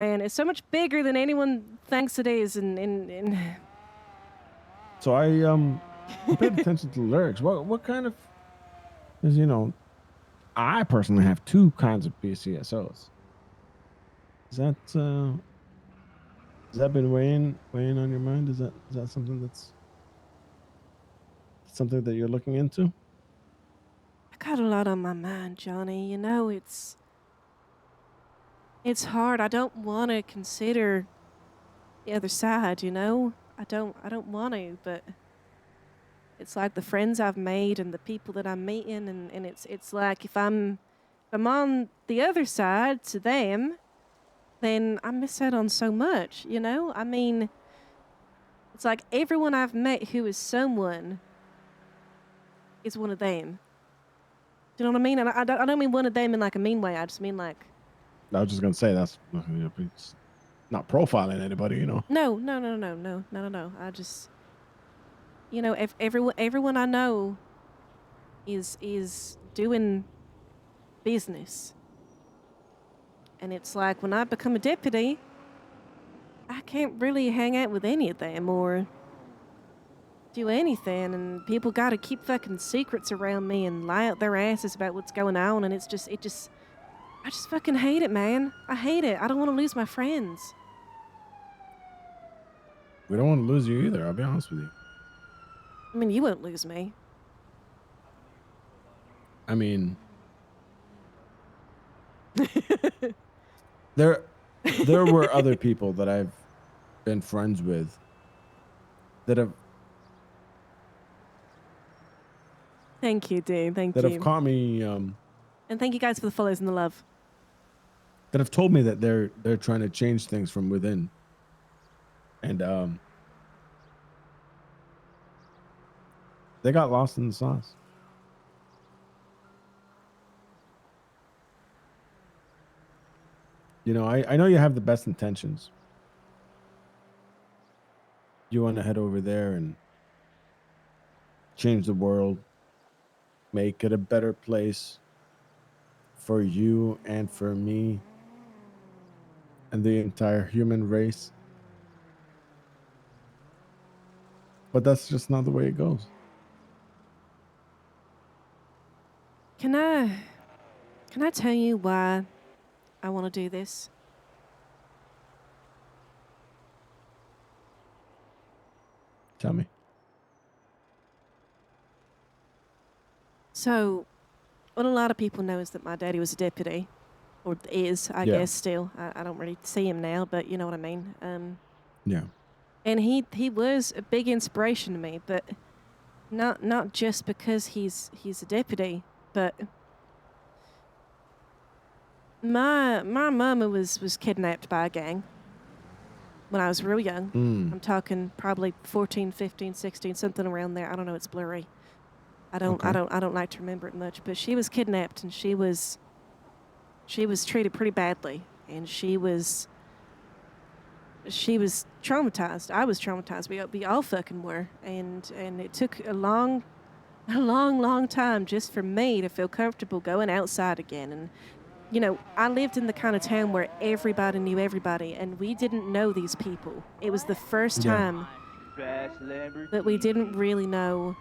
And it's so much bigger than anyone thinks it is. And So I paid attention to the lyrics. What kind of? Because I personally have two kinds of BCSOs. Is that has that been weighing on your mind? Is that something that you're looking into? I got a lot on my mind, Johnny. It's hard. I don't want to consider the other side. I don't want to, but it's like the friends I've made and the people that I'm meeting, and it's like if I'm on the other side to them, then I miss out on so much. I mean, it's like everyone I've met who is someone is one of them. Do you know what I mean? And I don't mean one of them in like a mean way. I just mean like I was just gonna say that's it's not profiling anybody. no, no, no, no, no, no, no, no. I just if everyone I know is doing business, and it's like when I become a deputy, I can't really hang out with any of them or do anything, and people got to keep fucking secrets around me and lie out their asses about what's going on, and I just fucking hate it, man. I hate it. I don't want to lose my friends. We don't want to lose you either. I'll be honest with you. I mean, you won't lose me. I mean, there there were other people that I've been friends with that have Thank you, dude. Thank that have you. caught me And thank you guys for the follows and the love. that have told me that they're trying to change things from within, and they got lost in the sauce. I know you have the best intentions. You want to head over there and change the world, make it a better place for you and for me and the entire human race. But that's just not the way it goes. Can I tell you why I want to do this? Tell me. So, what a lot of people know is that my daddy was a deputy, or is, I Yeah. guess, still. I don't really see him now, but you know what I mean. Yeah. And he was a big inspiration to me, but not just because he's a deputy, but my mama was kidnapped by a gang when I was real young. Mm. I'm talking probably 14, 15, 16, something around there. I don't know, it's blurry. I don't Okay. like to remember it much, but she was kidnapped and she was treated pretty badly, and she was traumatized. I was traumatized. We all fucking were, and it took a long time just for me to feel comfortable going outside again. And I lived in the kind of town where everybody knew everybody, and we didn't know these people. It was the first Yeah. time that we didn't really know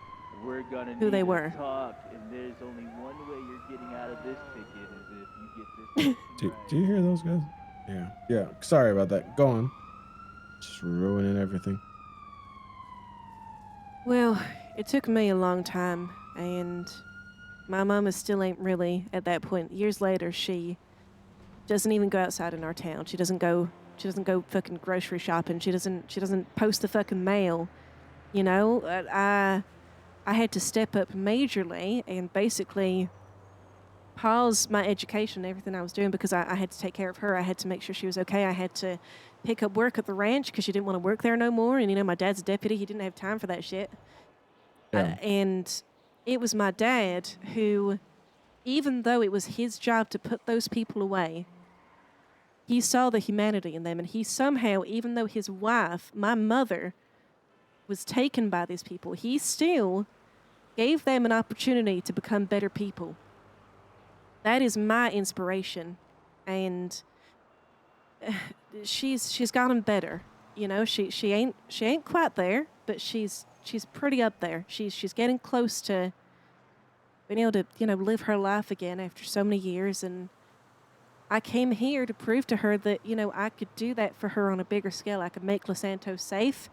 We're gonna who need they to were. talk, and there's only one way you're getting out of this ticket is if you get this Do you hear those guys? Yeah. Yeah. Sorry about that. Go on. Just ruining everything. Well, it took me a long time, and my mama still ain't really at that point. Years later, she doesn't even go outside in our town. She doesn't go fucking grocery shopping. She doesn't post the fucking mail. I had to step up majorly and basically pause my education and everything I was doing because I had to take care of her. I had to make sure she was okay. I had to pick up work at the ranch because she didn't want to work there no more. And my dad's a deputy. He didn't have time for that shit. Yeah. And it was my dad who, even though it was his job to put those people away, he saw the humanity in them. And he somehow, even though his wife, my mother, was taken by these people, he still gave them an opportunity to become better people. That is my inspiration. And she's gotten better. You know, she ain't quite there, but she's pretty up there. She's getting close to being able to, you know, live her life again after so many years. And I came here to prove to her that, you know, I could do that for her on a bigger scale. I could make Los Santos safe.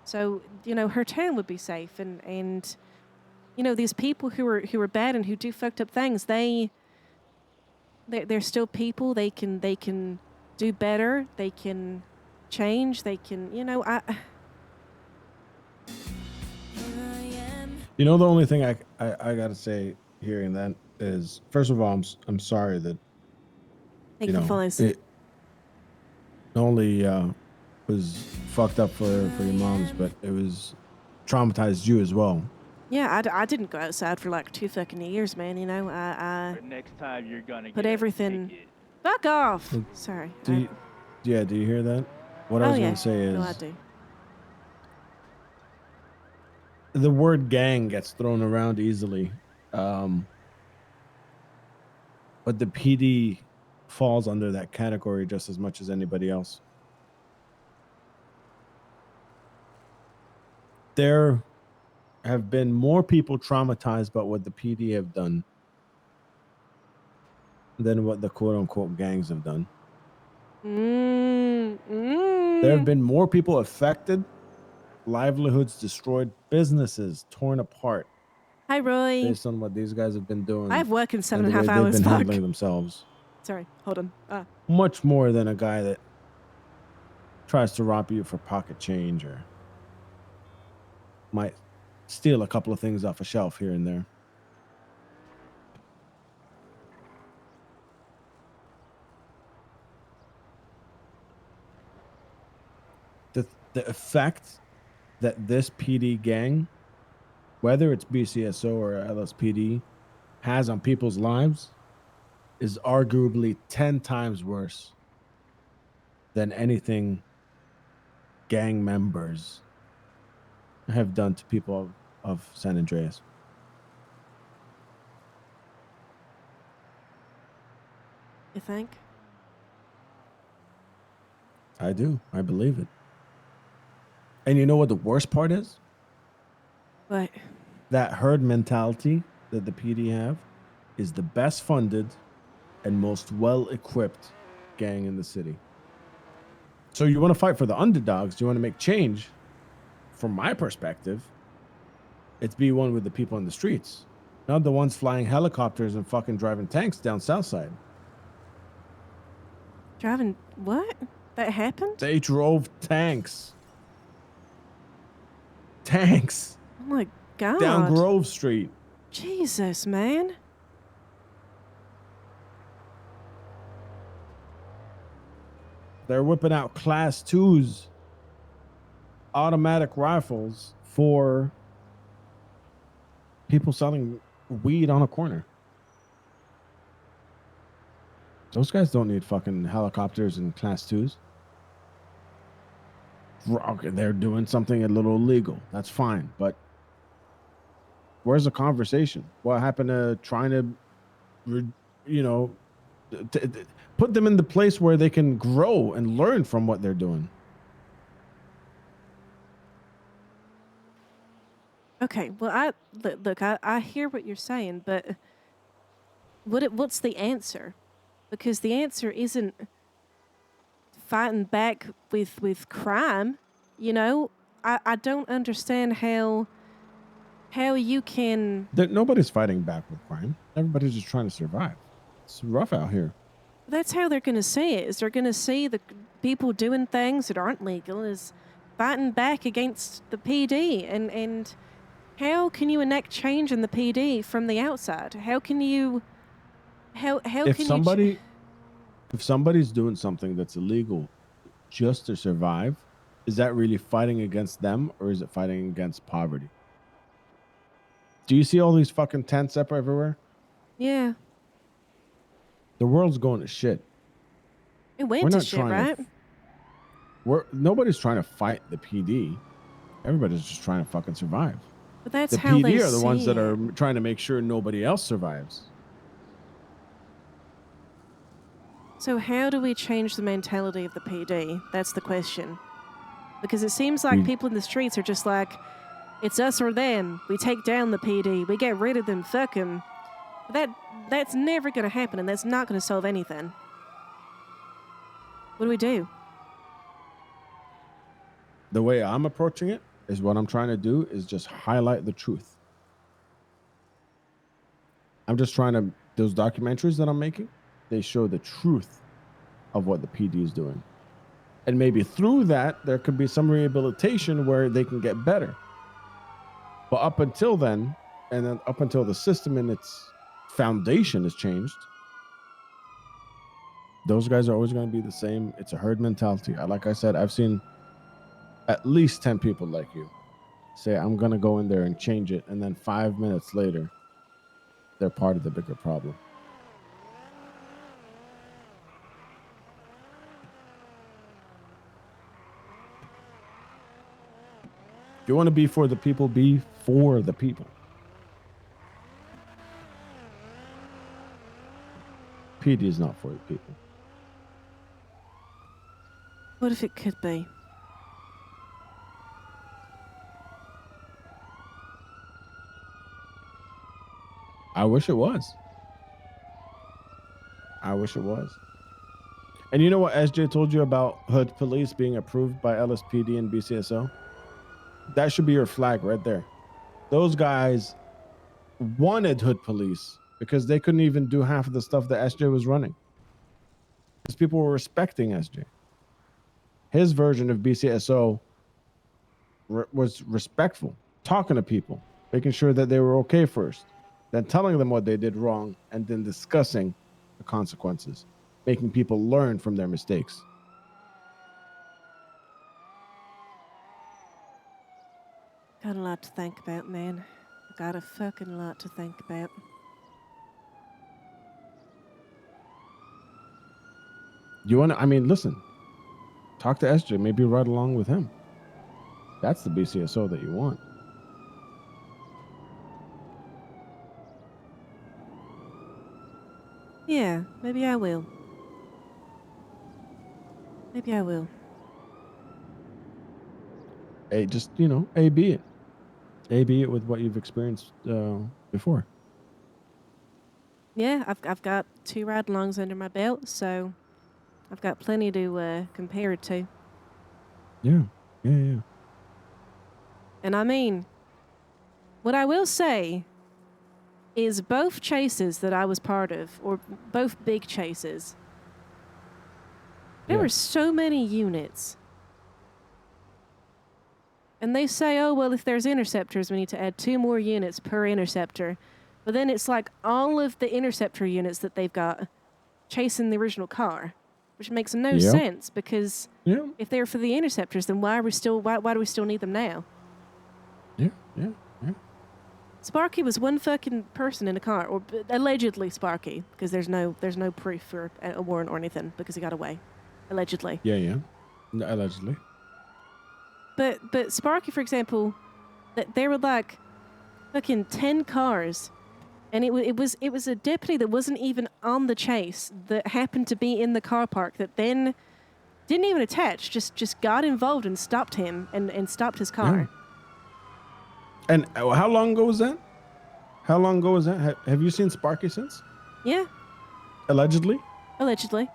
So, you know, her town would be safe. And you know, these people who are bad and who do fucked up things, they're still people. They can do better. They can change. They can, you know, You know, the only thing I gotta say hearing that is, first of all, I'm sorry that thank you you for know following. it not only was fucked up for your moms, but it was traumatized you as well. Yeah, I didn't go outside for like 2 fucking years, man. You know, But next time you're gonna put get everything. a ticket. Fuck off. Look, Sorry. Do you hear that? What I Oh was yeah. gonna say is, No, I do. the word gang gets thrown around easily, but the PD falls under that category just as much as anybody else. There have been more people traumatized by what the PD have done than what the quote unquote gangs have done. There have been more people affected, livelihoods destroyed, businesses torn apart Hi, Roy. based on what these guys have been doing I have work in and the 7.5 way they've hours. been Fuck. handling themselves. Sorry. Hold on. Much more than a guy that tries to rob you for pocket change or might steal a couple of things off a shelf here and there. The effect that this PD gang, whether it's BCSO or LSPD, has on people's lives is arguably 10 times worse than anything gang members have done to people of San Andreas. You think? I do. I believe it. And you know what the worst part is? What? That herd mentality that the PD have is the best funded and most well equipped gang in the city. So you want to fight for the underdogs, you want to make change. From my perspective, it's be one with the people in the streets, not the ones flying helicopters and fucking driving tanks down Southside. Driving what? That happened? They drove tanks. Tanks Oh my god. down Grove Street. Jesus, man. They're whipping out class 2s, automatic rifles for people selling weed on a corner. Those guys don't need fucking helicopters and class 2s. Okay, they're doing something a little illegal. That's fine. But where's the conversation? What happened to trying to, you know, put them in the place where they can grow and learn from what they're doing? Okay, well, look, I hear what you're saying, but what's the answer? Because the answer isn't fighting back with crime. You know, I don't understand how you can. Nobody's fighting back with crime. Everybody's just trying to survive. It's rough out here. That's how they're going to see it. Is they're going to see the people doing things that aren't legal as fighting back against the PD, and how can you enact change in the PD from the outside? How can you? How If can somebody, if somebody's doing something that's illegal just to survive, is that really fighting against them or is it fighting against poverty? Do you see all these fucking tents up everywhere? Yeah, The world's going to shit. it went We're to not shit, trying right? nobody's trying to fight the PD. Everybody's just trying to fucking survive. But that's The how they PD are the ones see that it. are trying to make sure nobody else survives. So how do we change the mentality of the PD? That's the question. Because it seems like people in the streets are just like, it's us or them. We take down the PD. We get rid of them. Fuck them. That's never going to happen, and that's not going to solve anything. What do we do? The way I'm approaching it is what I'm trying to do is just highlight the truth. I'm just trying to, those documentaries that I'm making, they show the truth of what the PD is doing. And maybe through that, there could be some rehabilitation where they can get better. But up until then, and then up until the system and its foundation is changed, those guys are always going to be the same. It's a herd mentality. Like I said, I've seen at least 10 people like you say, I'm going to go in there and change it. And then 5 minutes later, they're part of the bigger problem. If you want to be for the people, be for the people. PD is not for the people. What if it could be? I wish it was. I wish it was. And you know what SJ told you about hood police being approved by LSPD and BCSO? That should be your flag right there. Those guys wanted hood police because they couldn't even do half of the stuff that SJ was running. Because people were respecting SJ. His version of BCSO was respectful, talking to people, making sure that they were okay first, then telling them what they did wrong, and then discussing the consequences, making people learn from their mistakes. Got a lot to think about, man. I got a fucking lot to think about. You want to, I mean, listen, talk to SJ, maybe ride along with him. That's the BCSO that you want. Yeah, maybe I will. Maybe I will. Hey, just, you know, A-B it. A-B it with what you've experienced before. Yeah, I've got 2 ride-alongs under my belt, so I've got plenty to compare it to. Yeah. And I mean, what I will say is both chases that I was part of, or both big chases, there were so many units. And they say, oh, well, if there's interceptors, we need to add 2 more units per interceptor. But then it's like all of the interceptor units that they've got chasing the original car, which makes no sense because if they're for the interceptors, then why do we still need them now? Yeah. Sparky was one fucking person in a car, or allegedly Sparky, because there's no proof for a warrant or anything because he got away, allegedly. Yeah. Allegedly. But Sparky, for example, there were like fucking 10 cars, and it was a deputy that wasn't even on the chase that happened to be in the car park that then didn't even attach, just got involved and stopped him and stopped his car. Yeah. And how long ago was that? Have you seen Sparky since? Yeah. Allegedly? Allegedly.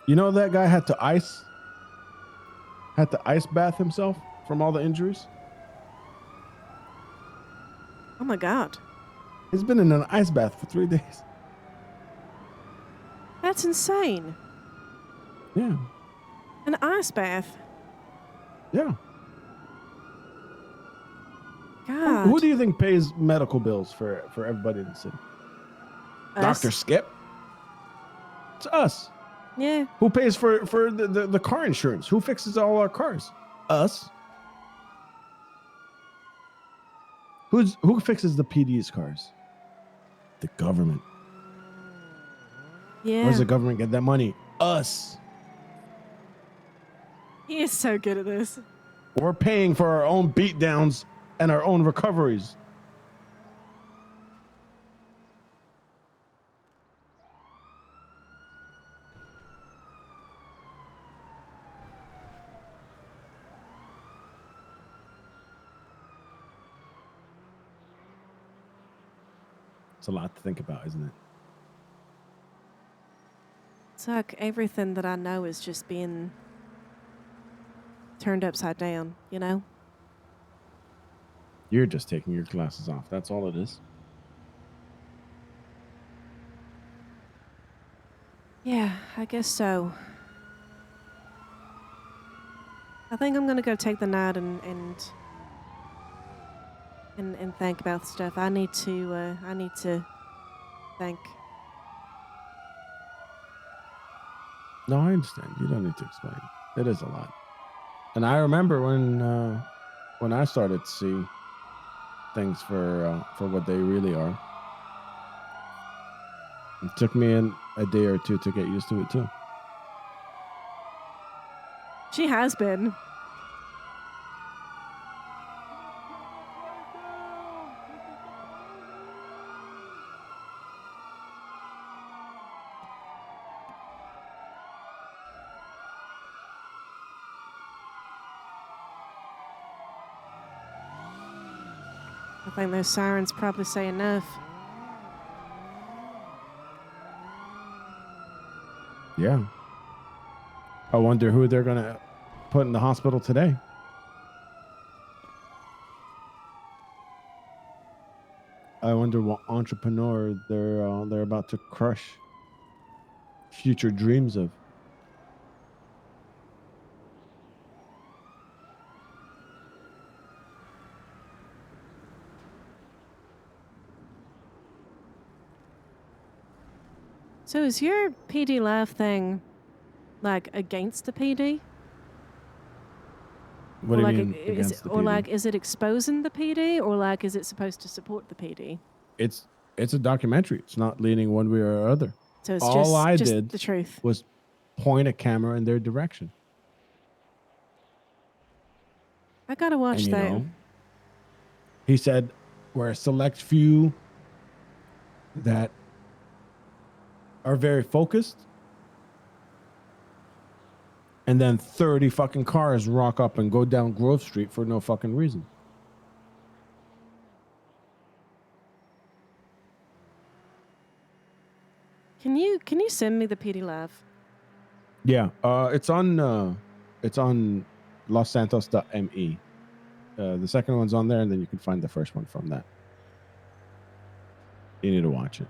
You know that guy had to ice bath himself from all the injuries? Oh my God. He's been in an ice bath for 3 days. That's insane. Yeah. An ice bath. Yeah. God. Who do you think pays medical bills for everybody in the city? Us. Dr. Skip? It's us. Yeah. Who pays for the car insurance? Who fixes all our cars? Us. Who fixes the PD's cars? The government. Yeah. Where's the government get that money? Us. He is so good at this. We're paying for our own beatdowns and our own recoveries. It's a lot to think about, isn't it? It's like everything that I know is just being turned upside down, you know? You're just taking your glasses off. That's all it is. Yeah, I guess so. I think I'm gonna go take the night and think about stuff. I need to think. No, I understand. You don't need to explain. It is a lot. And I remember when I started to see things for what they really are. It took me a day or two to get used to it too. She has been. I think those sirens probably say enough. Yeah. I wonder who they're gonna put in the hospital today. I wonder what entrepreneur they're about to crush future dreams of. So is your PD live thing like against the PD? What Or do you like mean against the PD? is it exposing the PD or like is it supposed to support the PD? It's a documentary. It's not leaning one way or other. So it's All I just did the truth. was point a camera in their direction. I gotta watch And that. he said we're a select few that are very focused, and then 30 fucking cars rock up and go down Grove Street for no fucking reason. Can you send me the PD live? Yeah, it's on lossantos.me. The second one's on there, and then you can find the first one from that. You need to watch it.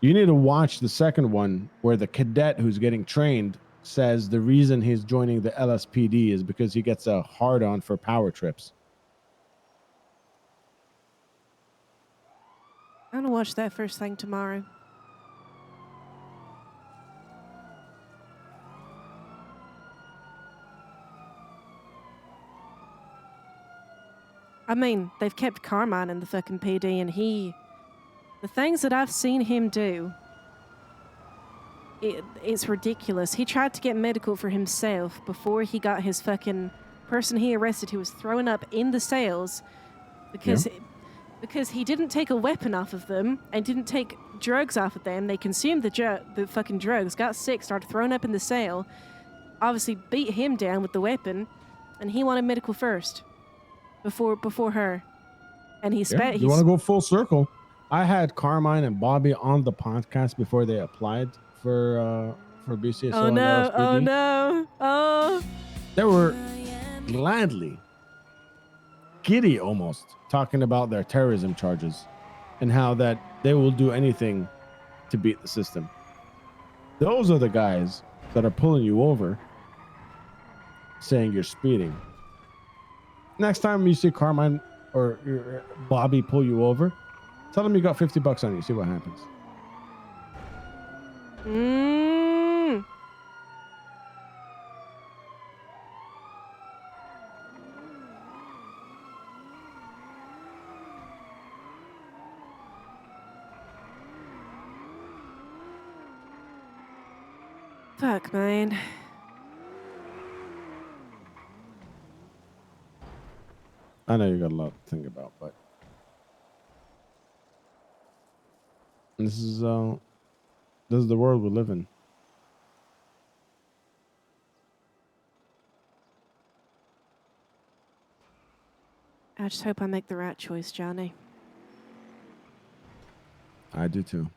You need to watch the second one where the cadet who's getting trained says the reason he's joining the LSPD is because he gets a hard on for power trips. I'm gonna watch that first thing tomorrow. I mean, they've kept Carmine in the fucking PD, and the things that I've seen him do, it's ridiculous. He tried to get medical for himself before he got his fucking person he arrested who was throwing up in the cells because he didn't take a weapon off of them and didn't take drugs off of them. They consumed the fucking drugs, got sick, started throwing up in the cell, obviously beat him down with the weapon, and he wanted medical first before her. And he spent. You want to go full circle? I had Carmine and Bobby on the podcast before they applied for BCSO Oh and no! LSPD. Oh no! Oh. They were gladly, giddy almost, talking about their terrorism charges and how that they will do anything to beat the system. Those are the guys that are pulling you over saying you're speeding. Next time you see Carmine or Bobby pull you over, tell them you got $50 on you. See what happens. Fuck, man. I know you got a lot to think about, but this is the world we live in. I just hope I make the right choice, Johnny. I do too.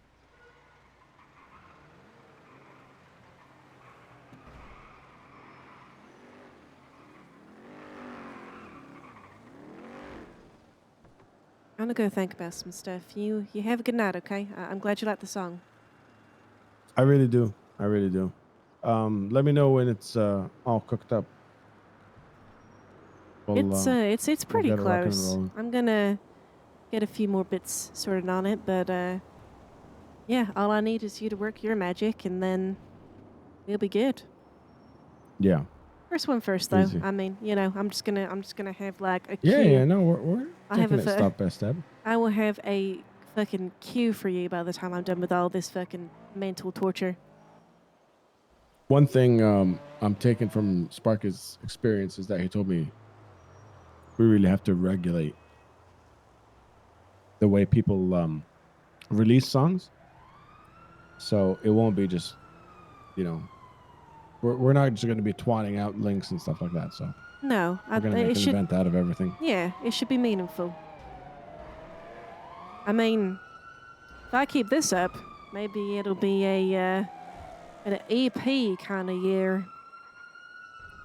I'm gonna go think about some stuff. You have a good night, okay? I'm glad you liked the song. I really do. I really do. Let me know when it's all cooked up. It's We'll pretty get it rocking and close. rolling. I'm gonna get a few more bits sorted on it, but yeah, all I need is you to work your magic, and then we'll be good. Yeah. First one first, though. Easy. I mean, I'm just gonna have like a Yeah, cue. yeah. No, we're I have taking a it step by step. I will have a fucking cue for you by the time I'm done with all this fucking mental torture. One thing I'm taking from Sparky's experience is that he told me we really have to regulate the way people release songs. So it won't be just, you know, we're not just going to be twatting out links and stuff like that. So No, we're going to make it an should. event out of everything. Yeah, it should be meaningful. I mean, if I keep this up, maybe it'll be an EP kind of year.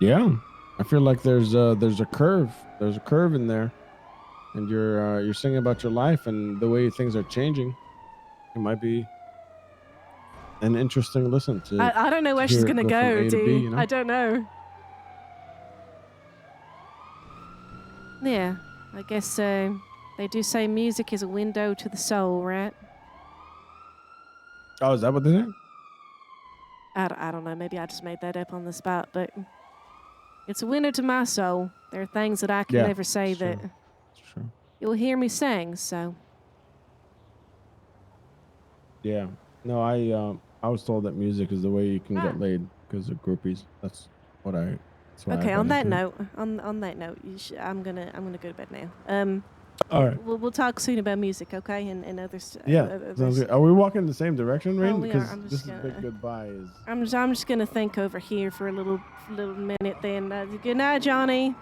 Yeah, I feel like there's a curve. There's a curve in there, and you're singing about your life and the way things are changing. It might be an interesting listen I don't know to where she's hear it gonna go from go, A to B. You know. I don't know. Yeah, I guess they do say music is a window to the soul, right? Oh, is that what they say? I don't know. Maybe I just made that up on the spot, but it's a window to my soul. There are things that I can Yeah, never say it's that true. It's true. you'll hear me sing. So Yeah. No, I was told that music is the way you can get laid because of groupies. That's what I. That's why I okay. got On that into it. note, on that note, I'm gonna go to bed now. All right. We'll talk soon about music, okay? And others. Yeah. Sounds good. Are we walking in the same direction, Rayne? we are. Because I'm this just is big gonna. goodbye. Is I'm just gonna think over here for a little minute. Then good night, Johnny.